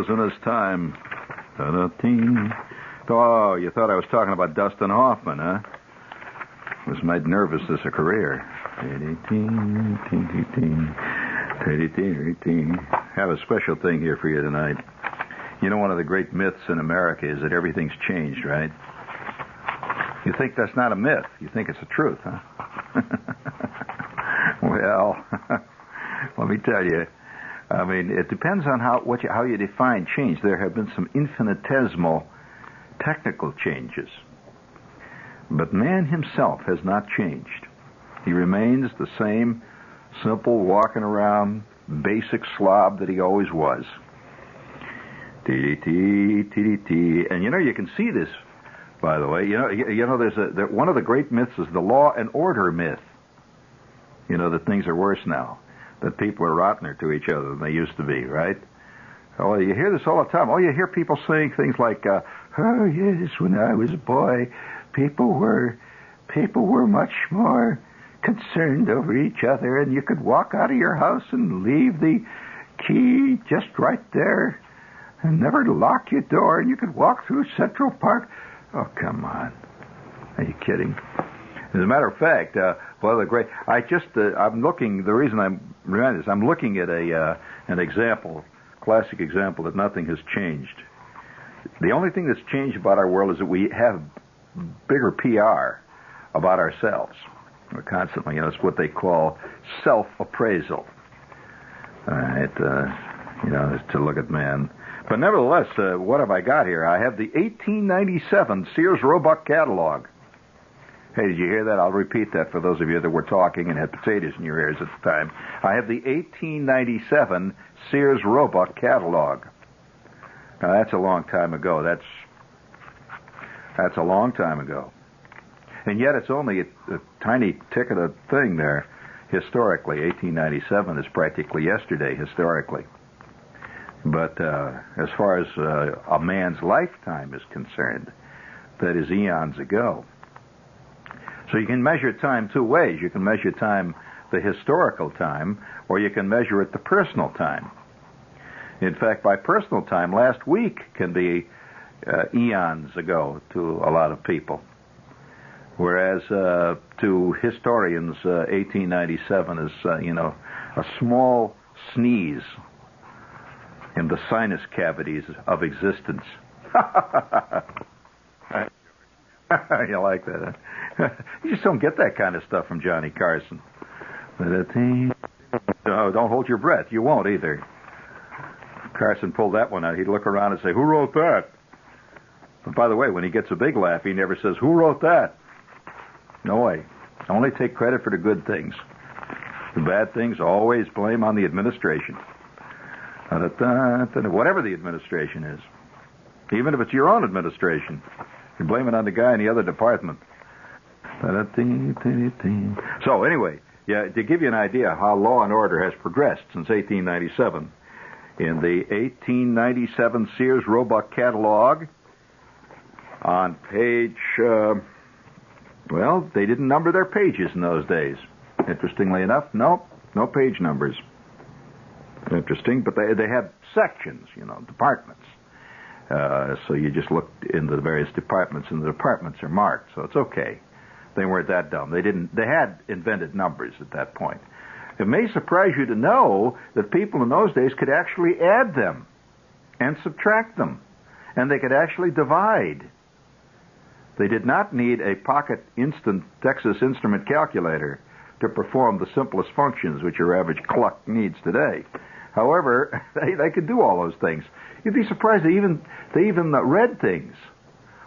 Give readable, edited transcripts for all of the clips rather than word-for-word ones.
was in his time. Oh, you thought I was talking about Dustin Hoffman, huh? Was made nervous as a career. Have a special thing here for you tonight. You know, one of the great myths in America is that everything's changed, right? You think that's not a myth. You think it's the truth, huh? Well, let me tell you. I mean, it depends on how you define change. There have been some infinitesimal technical changes. But man himself has not changed. He remains the same simple, walking around, basic slob that he always was. T-D-T, T-D-T. And, you know, you can see this, by the way. You know, there's one of the great myths is the law and order myth. You know, that things are worse now. That people are rottener to each other than they used to be, right? Oh, you hear this all the time. Oh, you hear people saying things like, oh, yes, when I was a boy, people were much more concerned over each other, and you could walk out of your house and leave the key just right there and never lock your door, and you could walk through Central Park. Oh, come on. Are you kidding? As a matter of fact, well, the great. I'm looking. The reason I'm reminded is I'm looking at an example, classic example that nothing has changed. The only thing that's changed about our world is that we have bigger PR about ourselves. We're constantly, you know, it's what they call self-appraisal. All right, you know, to look at man. But nevertheless, what have I got here? I have the 1897 Sears Roebuck catalog. Hey, did you hear that? I'll repeat that for those of you that were talking and had potatoes in your ears at the time. I have the 1897 Sears Roebuck catalog. Now, that's a long time ago. That's a long time ago. And yet it's only a tiny tick of a thing there historically. 1897 is practically yesterday historically. But as far as a man's lifetime is concerned, that is eons ago. So you can measure time two ways. You can measure time, the historical time, or you can measure it the personal time. In fact, by personal time, last week can be eons ago to a lot of people. Whereas to historians, 1897 is, you know, a small sneeze in the sinus cavities of existence. You like that, huh? You just don't get that kind of stuff from Johnny Carson. No, don't hold your breath. You won't either. If Carson pulled that one out, he'd look around and say, who wrote that? But by the way, when he gets a big laugh, he never says, who wrote that? No way. Only take credit for the good things. The bad things, always blame on the administration. Whatever the administration is. Even if it's your own administration. You blame it on the guy in the other department. So anyway, yeah, to give you an idea how law and order has progressed since 1897, in the 1897 Sears Roebuck catalog, on page, well, they didn't number their pages in those days. Interestingly enough, no page numbers. Interesting, but they had sections, you know, departments. So you just look into the various departments, and the departments are marked, so it's okay. They weren't that dumb. They had invented numbers at that point. It may surprise you to know that people in those days could actually add them and subtract them, and they could actually divide. They did not need a pocket instant Texas Instrument calculator to perform the simplest functions which your average clock needs today. However, they could do all those things. You'd be surprised they even read things.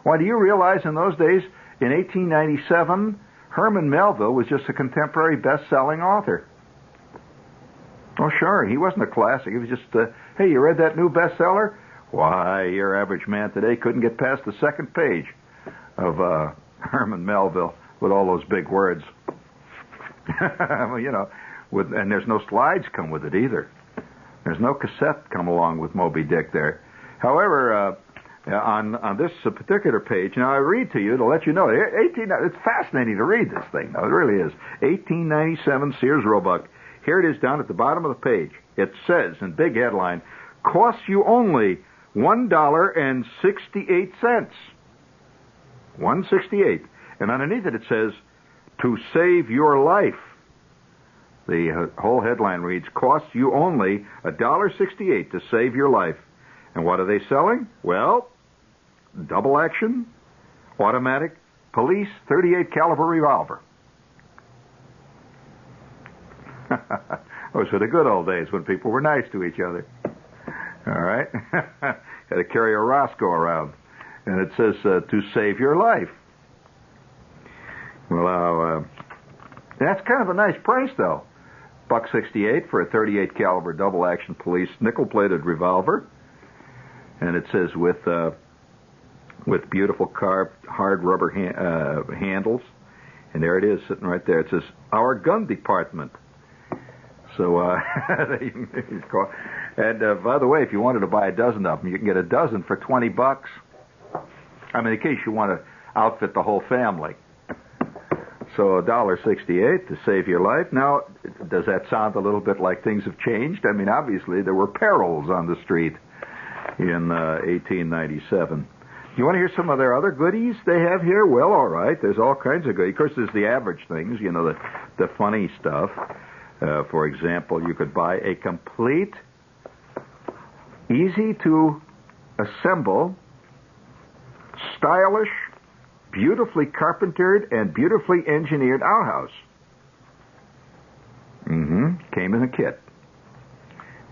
Why, do you realize in those days, in 1897, Herman Melville was just a contemporary best-selling author? Oh, sure, he wasn't a classic. He was just, hey, you read that new bestseller? Why, your average man today couldn't get past the second page of Herman Melville with all those big words. Well, you know, and there's no slides come with it either. There's no cassette come along with Moby Dick there. However, on this particular page, now I read to you to let you know, it's fascinating to read this thing. No, it really is. 1897 Sears Roebuck. Here it is down at the bottom of the page. It says in big headline, costs you only $1.68. $1.68. And underneath it says, to save your life. The whole headline reads, costs you only $1.68 to save your life. And what are they selling? Well, double action, automatic, police, .38 caliber revolver. Those were the good old days when people were nice to each other. All right? Had to carry a Roscoe around. And it says, to save your life. Well, that's kind of a nice price, though. $1.68 for a .38 caliber double action police nickel-plated revolver. And it says with beautiful carved hard rubber handles. And there it is, sitting right there. It says, our gun department. So, and by the way, if you wanted to buy a dozen of them, you can get a dozen for $20. I mean, in case you want to outfit the whole family. So $1.68 to save your life. Now, does that sound a little bit like things have changed? I mean, obviously, there were perils on the street in 1897. You want to hear some of their other goodies they have here? Well, all right. There's all kinds of goodies. Of course, there's the average things, you know, the funny stuff. For example, you could buy a complete, easy-to-assemble, stylish, beautifully carpentered and beautifully engineered outhouse. Came in a kit.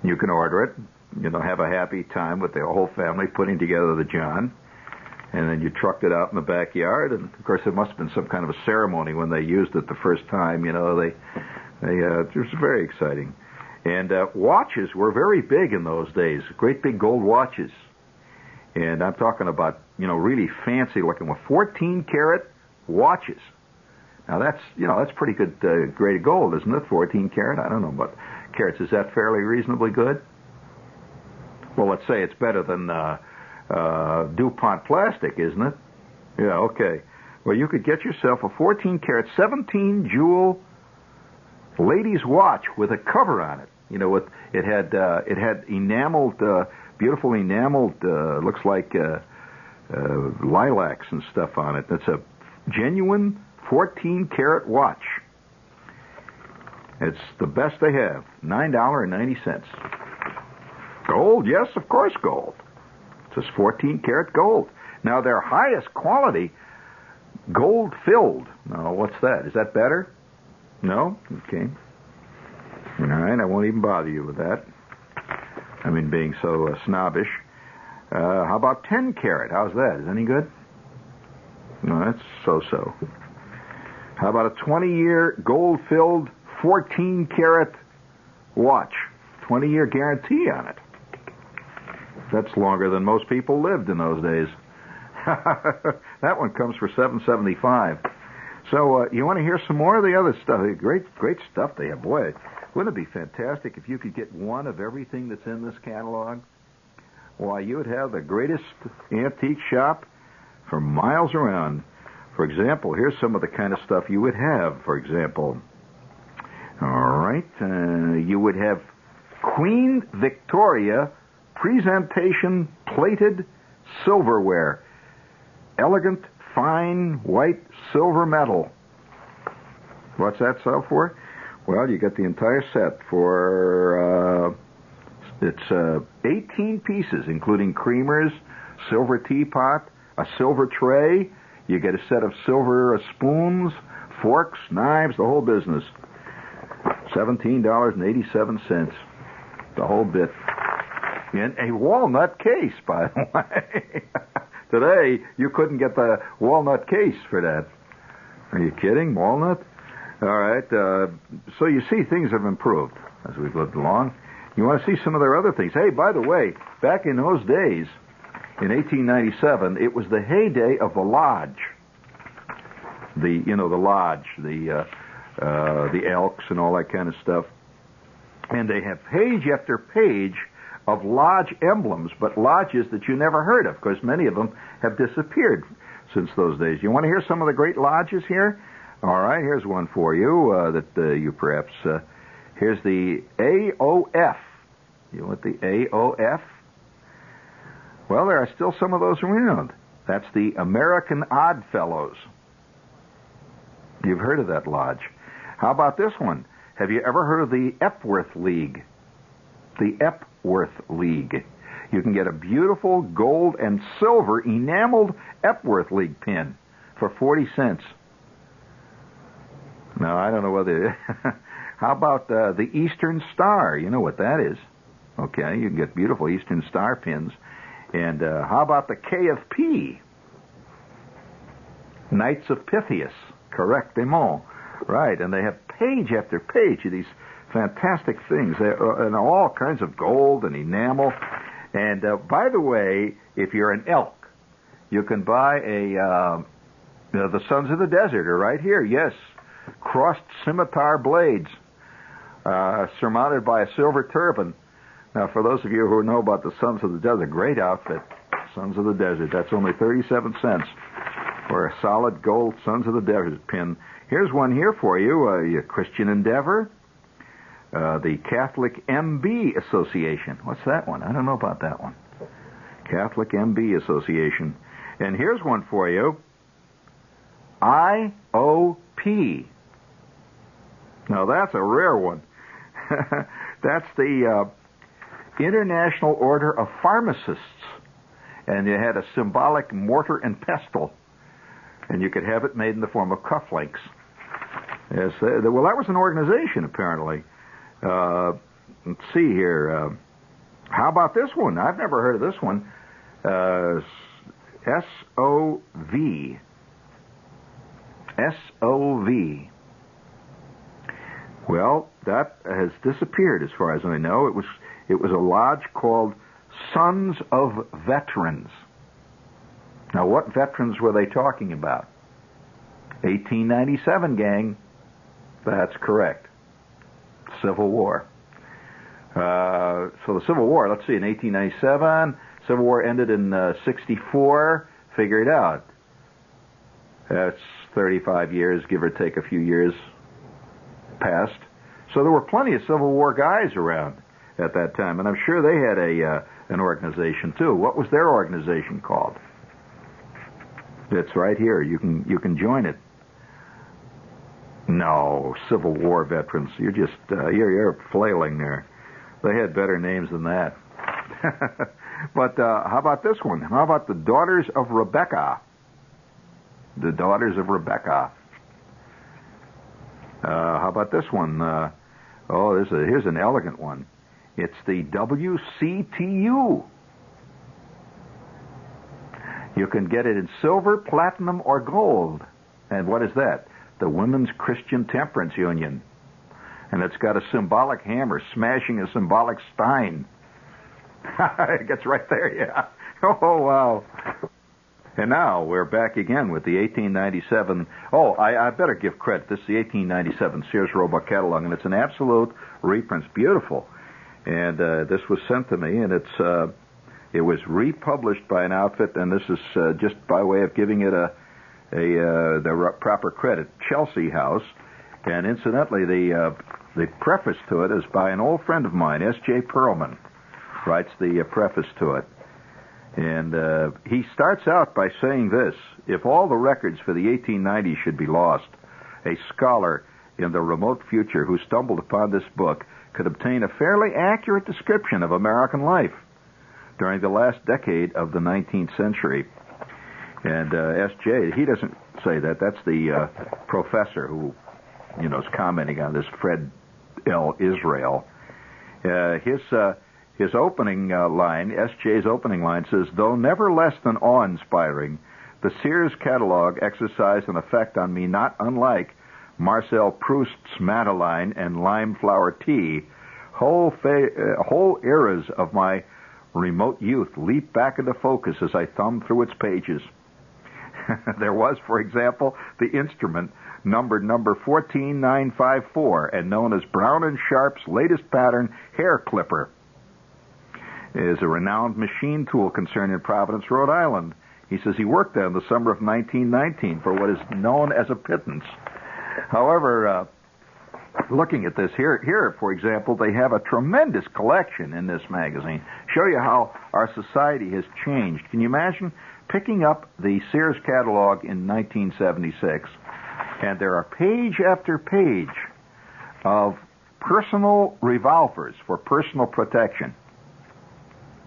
You can order it, you know, have a happy time with the whole family putting together the John, and then you trucked it out in the backyard, and of course there must have been some kind of a ceremony when they used it the first time, you know, it was very exciting. And watches were very big in those days, great big gold watches. And I'm talking about, you know, really fancy looking with 14-karat watches. Now that's pretty good grade of gold, isn't it? 14 karat? I don't know, but carats, is that fairly reasonably good? Well, let's say it's better than DuPont plastic, isn't it? Yeah, okay. Well, you could get yourself a 14-karat, 17-jewel ladies' watch with a cover on it. You know, it had enameled, beautiful enameled, looks like lilacs and stuff on it. That's a genuine 14-karat watch. It's the best they have. $9.90. Gold? Yes, of course, gold. It says 14-karat gold. Now, their highest quality, gold-filled. Now, what's that? Is that better? No? Okay. All right, I won't even bother you with that. I mean, being so snobbish. How about 10-karat? How's that? Is any good? No, that's so-so. How about a 20-year gold-filled 14-karat watch? 20-year guarantee on it. That's longer than most people lived in those days. That one comes for $7.75. So you want to hear some more of the other stuff? Great stuff they have. Boy, wouldn't it be fantastic if you could get one of everything that's in this catalog? Why, you would have the greatest antique shop for miles around. For example, here's some of the kind of stuff you would have. For example, all right, you would have Queen Victoria presentation plated silverware. Elegant, fine, white silver metal. What's that sell for? Well, you get the entire set for, it's 18 pieces, including creamers, silver teapot, a silver tray. You get a set of silver spoons, forks, knives, the whole business. $17.87. The whole bit. In a walnut case, by the way. Today, you couldn't get the walnut case for that. Are you kidding? Walnut? All right. So you see, things have improved as we've lived along. You want to see some of their other things. Hey, by the way, back in those days, in 1897, it was the heyday of the lodge. The lodge, the Elks and all that kind of stuff. And they have page after page of lodge emblems, but lodges that you never heard of, because many of them have disappeared since those days. You want to hear some of the great lodges here? All right, here's one for you that you perhaps... here's the AOF, You want the AOF? Well, there are still some of those around. That's the American Odd Fellows. You've heard of that lodge. How about this one? Have you ever heard of the Epworth League? The Epworth League. You can get a beautiful gold and silver enameled Epworth League pin for 40 cents. Now, I don't know whether... How about the Eastern Star? You know what that is. Okay, you can get beautiful Eastern Star pins. And how about the K of P? Knights of Pythias. Correctement. Right, and they have page after page of these fantastic things. They're in all kinds of gold and enamel. And by the way, if you're an elk, you can buy the Sons of the Desert are right here. Yes, crossed scimitar blades, surmounted by a silver turban. Now, for those of you who know about the Sons of the Desert, great outfit, Sons of the Desert. That's only 37 cents for a solid gold Sons of the Desert pin. Here's one here for you, Christian Endeavor, the Catholic MB Association. What's that one? I don't know about that one. Catholic MB Association. And here's one for you, IOP. Now, that's a rare one. That's the International Order of Pharmacists. And you had a symbolic mortar and pestle. And you could have it made in the form of cufflinks. Yes, well, that was an organization, apparently. Let's see here. How about this one? I've never heard of this one. SOV. SOV. Well, that has disappeared as far as I know. It was a lodge called Sons of Veterans. Now, what veterans were they talking about? 1897, gang. That's correct. Civil War. So the Civil War, let's see, in 1897, Civil War ended in 64. Figure it out. That's 35 years, give or take a few years passed. So there were plenty of Civil War guys around at that time, and I'm sure they had an organization too. What was their organization called? It's right here. You can join it. No, Civil War veterans. You're just you're flailing there. They had better names than that. But how about this one? How about the Daughters of Rebecca? The Daughters of Rebecca. How about this one? Here's an elegant one. It's the WCTU. You can get it in silver, platinum, or gold. And what is that? The Women's Christian Temperance Union. And it's got a symbolic hammer smashing a symbolic stein. It gets right there, yeah. Oh, wow. And now we're back again with the 1897. Oh, I better give credit. This is the 1897 Sears Roebuck catalog, and it's an absolute reprint. It's beautiful. And this was sent to me, and it was republished by an outfit, and this is just by way of giving it the proper credit, Chelsea House. And incidentally, the preface to it is by an old friend of mine, S.J. Perlman, writes the preface to it. And he starts out by saying this: if all the records for the 1890s should be lost, a scholar in the remote future who stumbled upon this book could obtain a fairly accurate description of American life during the last decade of the 19th century. And S.J., he doesn't say that. That's the professor who, is commenting on this, Fred L. Israel. His opening line, S.J.'s opening line, says, though never less than awe-inspiring, the Sears catalog exercised an effect on me not unlike Marcel Proust's Madeline and Lime Flower Tea. Whole eras of my remote youth leap back into focus as I thumbed through its pages. There was, for example, the instrument numbered number 14954 and known as Brown & Sharp's latest pattern hair clipper. It is a renowned machine tool concern in Providence, Rhode Island. He says he worked there in the summer of 1919 for what is known as a pittance. However, looking at this here, for example, they have a tremendous collection in this magazine. Show you how our society has changed. Can you imagine picking up the Sears catalog in 1976, and there are page after page of personal revolvers for personal protection.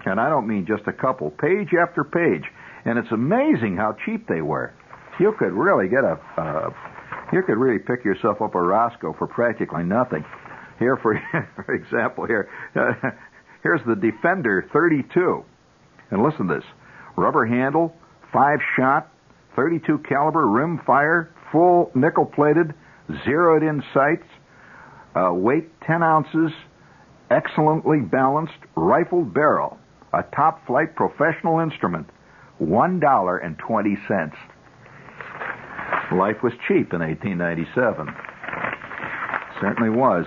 And I don't mean just a couple, page after page. And it's amazing how cheap they were. You could really get you could really pick yourself up a Roscoe for practically nothing. Here, for example, here's the Defender 32. And listen to this. Rubber handle, 5-shot, 32 caliber, rim fire, full nickel-plated, zeroed-in sights, weight 10 ounces, excellently balanced, rifled barrel, a top-flight professional instrument, $1.20. Life was cheap in 1897. Certainly was.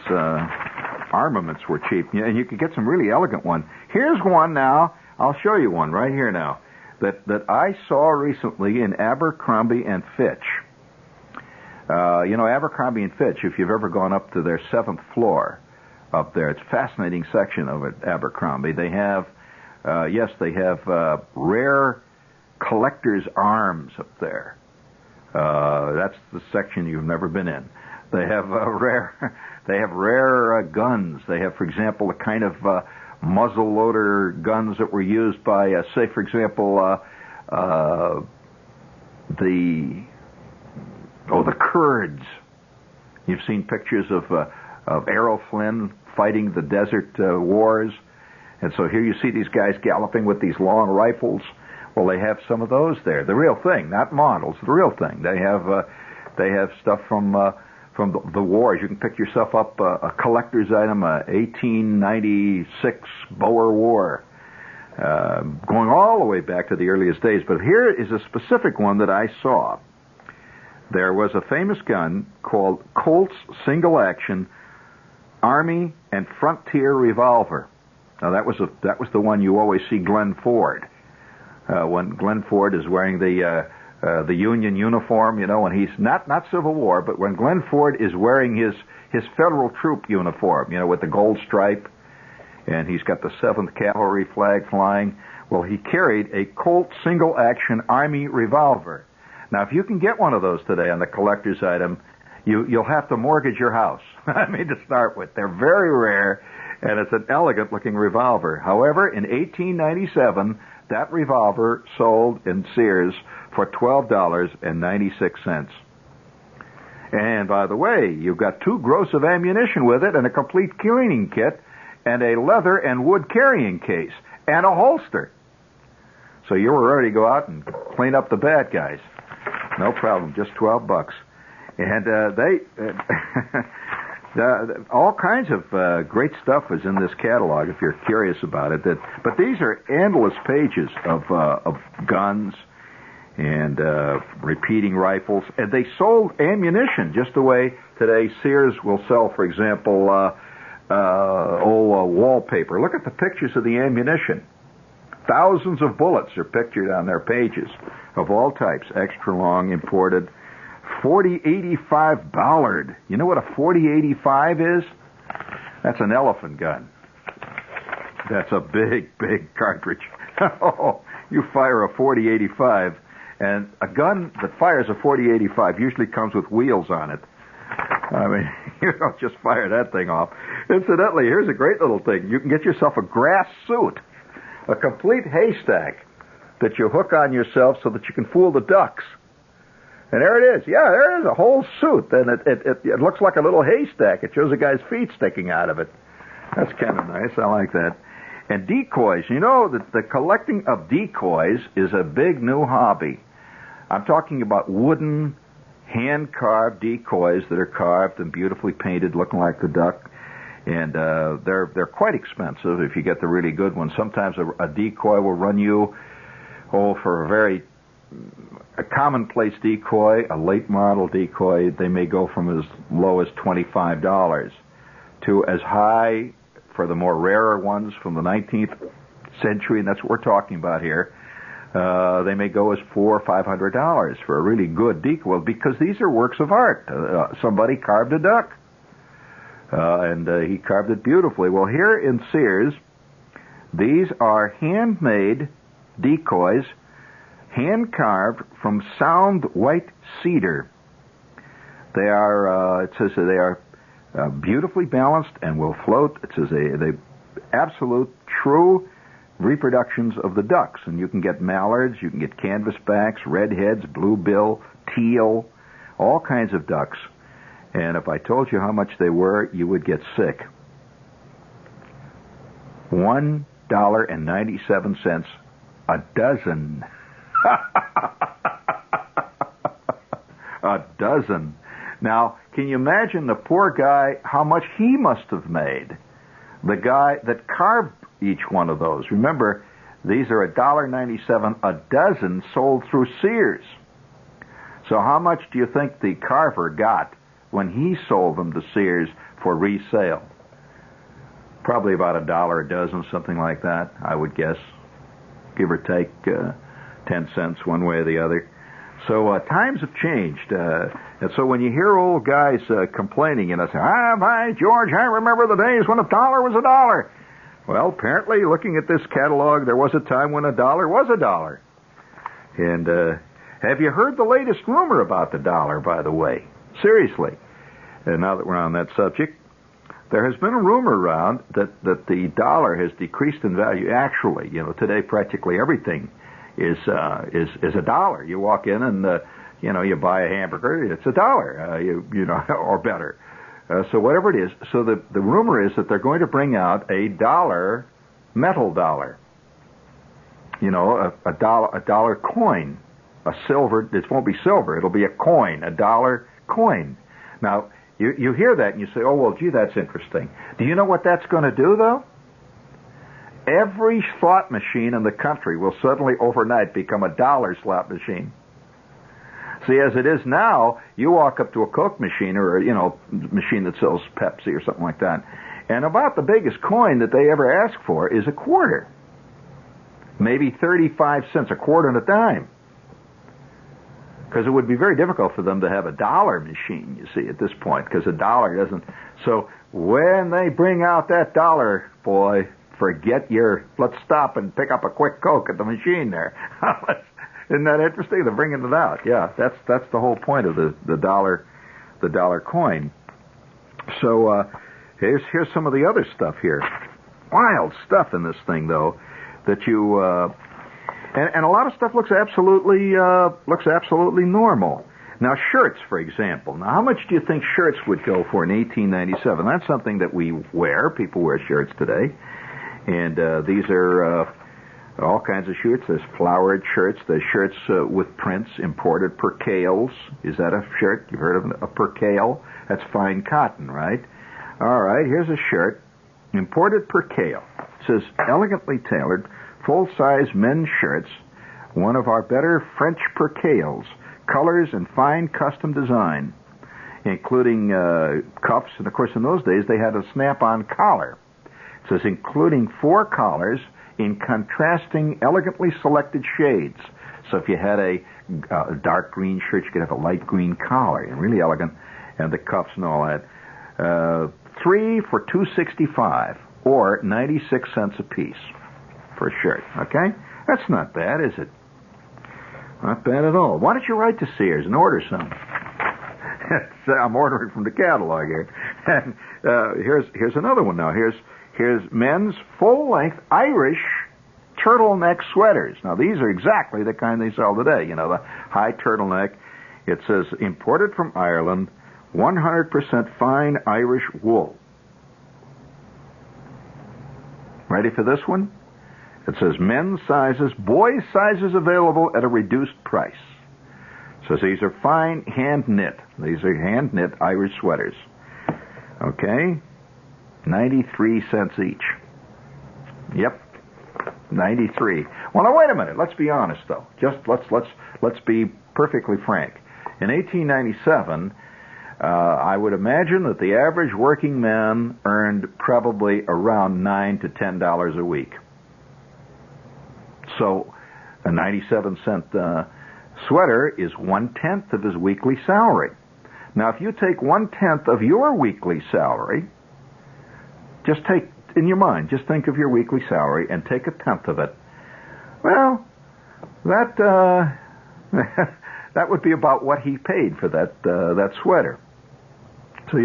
Armaments were cheap, and you could get some really elegant ones. Here's one now. I'll show you one right here now that I saw recently in Abercrombie and Fitch. Abercrombie and Fitch, if you've ever gone up to their 7th floor up there, it's a fascinating section of it, Abercrombie. They have, rare collector's arms up there. That's the section you've never been in. They have rare guns. They have, for example, the kind of muzzle loader guns that were used by, say, for example, the Kurds. You've seen pictures of Errol Flynn fighting the desert wars, and so here you see these guys galloping with these long rifles. Well, they have some of those there, the real thing, not models, the real thing. They have stuff from the wars. You can pick yourself up a collector's item, a 1896 Boer War, going all the way back to the earliest days. But here is a specific one that I saw. There was a famous gun called Colt's Single Action Army and Frontier Revolver. Now that was the one you always see Glenn Ford. When Glenn Ford is wearing the Union uniform, when he's not Civil War, but when Glenn Ford is wearing his federal troop uniform, with the gold stripe, and he's got the 7th Cavalry flag flying. Well, he carried a Colt Single Action Army Revolver. Now, if you can get one of those today on the collector's item, you'll have to mortgage your house. To start with. They're very rare, and it's an elegant-looking revolver. However, in 1897, that revolver sold in Sears for $12.96. And by the way, you've got 2 gross of ammunition with it, and a complete cleaning kit, and a leather and wood carrying case, and a holster. So you were ready to go out and clean up the bad guys. No problem, just $12. And all kinds of great stuff is in this catalog if you're curious about it. But these are endless pages of guns and repeating rifles. And they sold ammunition just the way today Sears will sell, for example, wallpaper. Look at the pictures of the ammunition. Thousands of bullets are pictured on their pages of all types, extra long, imported. 40-85 Ballard. You know what a 40-85 is? That's an elephant gun. That's a big, big cartridge. Oh, you fire a 40-85, and a gun that fires a 40-85 usually comes with wheels on it. I mean, you don't just fire that thing off. Incidentally, here's a great little thing. You can get yourself a grass suit, a complete haystack that you hook on yourself so that you can fool the ducks. And there it is. Yeah, there is a whole suit. And it looks like a little haystack. It shows a guy's feet sticking out of it. That's kind of nice. I like that. And decoys. You know, the collecting of decoys is a big new hobby. I'm talking about wooden, hand-carved decoys that are carved and beautifully painted, looking like the duck. And they're quite expensive if you get the really good ones. Sometimes a decoy will run you, for a commonplace decoy, a late model decoy, they may go from as low as $25 to as high for the more rarer ones from the 19th century, and that's what we're talking about here. They may go as $400 or $500 for a really good decoy, because these are works of art. Somebody carved a duck. and he carved it beautifully. Well, here in Sears, these are handmade decoys, hand-carved from sound white cedar. They are, it says that they are beautifully balanced and will float. It says they absolute, true reproductions of the ducks. And you can get mallards, you can get canvasbacks, redheads, bluebill, teal, all kinds of ducks. And if I told you how much they were, you would get sick. $1.97 a dozen. A dozen. Now, can you imagine the poor guy, how much he must have made? The guy that carved each one of those. Remember, these are $1.97 a dozen sold through Sears. So how much do you think the carver got when he sold them to Sears for resale? Probably about $1 a dozen, something like that, I would guess. Give or take 10 cents one way or the other. So times have changed. And so when you hear old guys complaining, say, by George, I remember the days when $1 was $1. Well, apparently, looking at this catalog, there was a time when $1 was $1. And have you heard the latest rumor about the dollar, by the way? Seriously. And now that we're on that subject, there has been a rumor around that the dollar has decreased in value. Actually, today practically everything is $1. You walk in and you buy a hamburger, it's $1. Or better. So whatever it is, so the rumor is that they're going to bring out a dollar, metal dollar. A dollar coin, a silver. It won't be silver. It'll be a coin, a dollar coin. Now you hear that and you say, oh well, gee, that's interesting. Do you know what that's going to do though? Every slot machine in the country will suddenly overnight become a dollar slot machine. See, as it is now, you walk up to a Coke machine or a machine that sells Pepsi or something like that, and about the biggest coin that they ever ask for is a quarter. Maybe 35 cents, a quarter and a dime. Because it would be very difficult for them to have a dollar machine, you see, at this point, because a dollar doesn't. So when they bring out that dollar, boy, let's stop and pick up a quick Coke at the machine there. Isn't that interesting? They're bringing it out. Yeah, that's the whole point of the dollar coin. So here's some of the other stuff here. Wild stuff in this thing, though, that you and a lot of stuff looks absolutely normal. Now, shirts, for example. Now, how much do you think shirts would go for in 1897? That's something that we wear. People wear shirts today, and these are all kinds of shirts. There's flowered shirts. There's shirts with prints, imported percales. Is that a shirt? You've heard of a percale? That's fine cotton, right? All right, here's a shirt. Imported percale. It says, elegantly tailored, full-size men's shirts, one of our better French percales, colors and fine custom design, including cuffs. And, of course, in those days, they had a snap-on collar. It says, including 4 collars, in contrasting, elegantly selected shades. So if you had a dark green shirt, you could have a light green collar, and really elegant, and the cuffs and all that. 3 for $2.65, or 96 cents a piece for a shirt. Okay, that's not bad, is it? Not bad at all. Why don't you write to Sears and order some? I'm ordering from the catalog here. And here's another one now. Here's men's full-length Irish turtleneck sweaters. Now, these are exactly the kind they sell today. The high turtleneck. It says, imported from Ireland, 100% fine Irish wool. Ready for this one? It says, men's sizes, boys' sizes available at a reduced price. So these are fine hand-knit. These are hand-knit Irish sweaters. Okay? 93 cents each. Yep, 93. Well, now wait a minute. Let's be honest, though. Just let's be perfectly frank. In 1897, I would imagine that the average working man earned probably around $9 to $10 a week. So, a 97-cent sweater is 1/10 of his weekly salary. Now, if you take 1/10 of your weekly salary just take, in your mind, just think of your weekly salary and take 1/10 of it. Well, that that would be about what he paid for that sweater. So,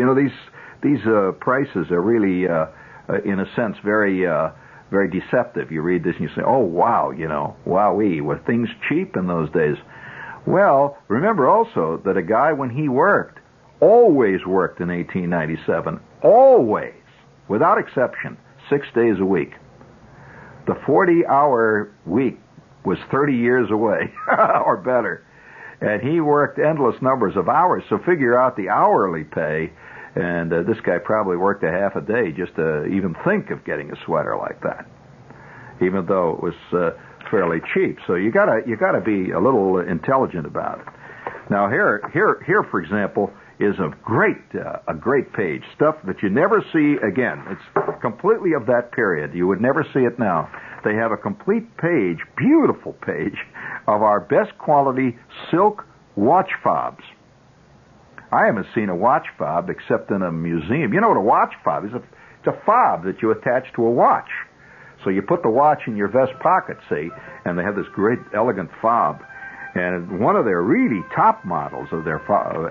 these prices are really, in a sense, very deceptive. You read this and you say, oh, wow, wowee, were things cheap in those days? Well, remember also that a guy, when he worked, always worked in 1897, always, without exception, 6 days a week. The 40-hour week was 30 years away, or better. And he worked endless numbers of hours, so figure out the hourly pay. And this guy probably worked a half a day just to even think of getting a sweater like that, even though it was fairly cheap. So you gotta be a little intelligent about it. Now here, for example, is a great page, stuff that you never see again. It's completely of that period. You would never see it now. They have a complete page, beautiful page, of our best quality silk watch fobs. I haven't seen a watch fob except in a museum. You know what a watch fob is? It's a fob that you attach to a watch. So you put the watch in your vest pocket, see, and they have this great, elegant fob. And one of their really top models of their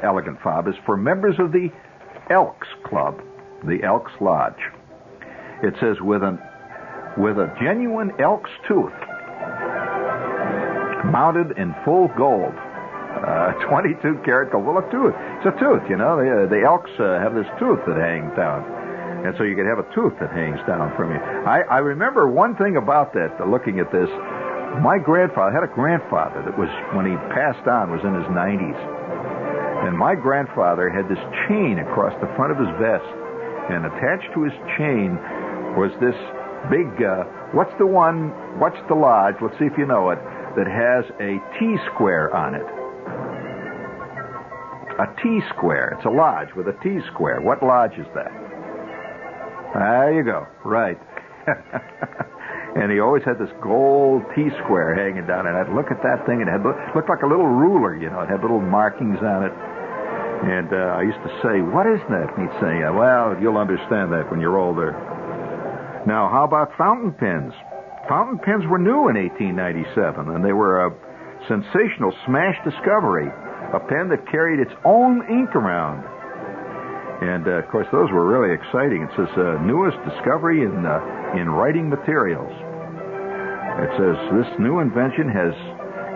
elegant fob is for members of the Elks Club, the Elks Lodge. It says, with a genuine elk's tooth, mounted in full gold, 22-karat gold. Well, a tooth. It's a tooth, The elks have this tooth that hangs down. And so you could have a tooth that hangs down from you. I remember one thing about that, looking at this. My grandfather, I had a grandfather that was, when he passed on, was in his 90s. And my grandfather had this chain across the front of his vest. And attached to his chain was this big, what's the lodge, let's see if you know it, that has a T-square on it. A T-square. It's a lodge with a T-square. What lodge is that? There you go. Right. And he always had this gold T-square hanging down, and I'd look at that thing, and it looked like a little ruler, It had little markings on it. And I used to say, what is that? And he'd say, well, you'll understand that when you're older. Now, how about fountain pens? Fountain pens were new in 1897, and they were a sensational smash discovery, a pen that carried its own ink around. And, of course, those were really exciting. It says, newest discovery in writing materials. It says, this new invention has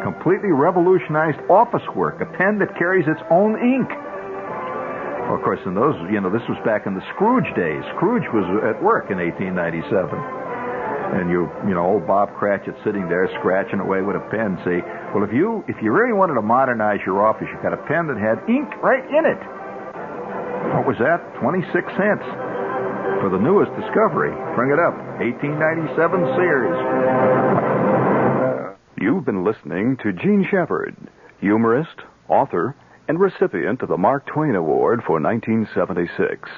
completely revolutionized office work, a pen that carries its own ink. Well, of course, in those, this was back in the Scrooge days. Scrooge was at work in 1897. And old Bob Cratchit sitting there scratching away with a pen. See, well, if you really wanted to modernize your office, you got a pen that had ink right in it. What was that? 26 cents for the newest discovery. Bring it up. 1897 Sears. You've been listening to Gene Shepard, humorist, author, and recipient of the Mark Twain Award for 1976.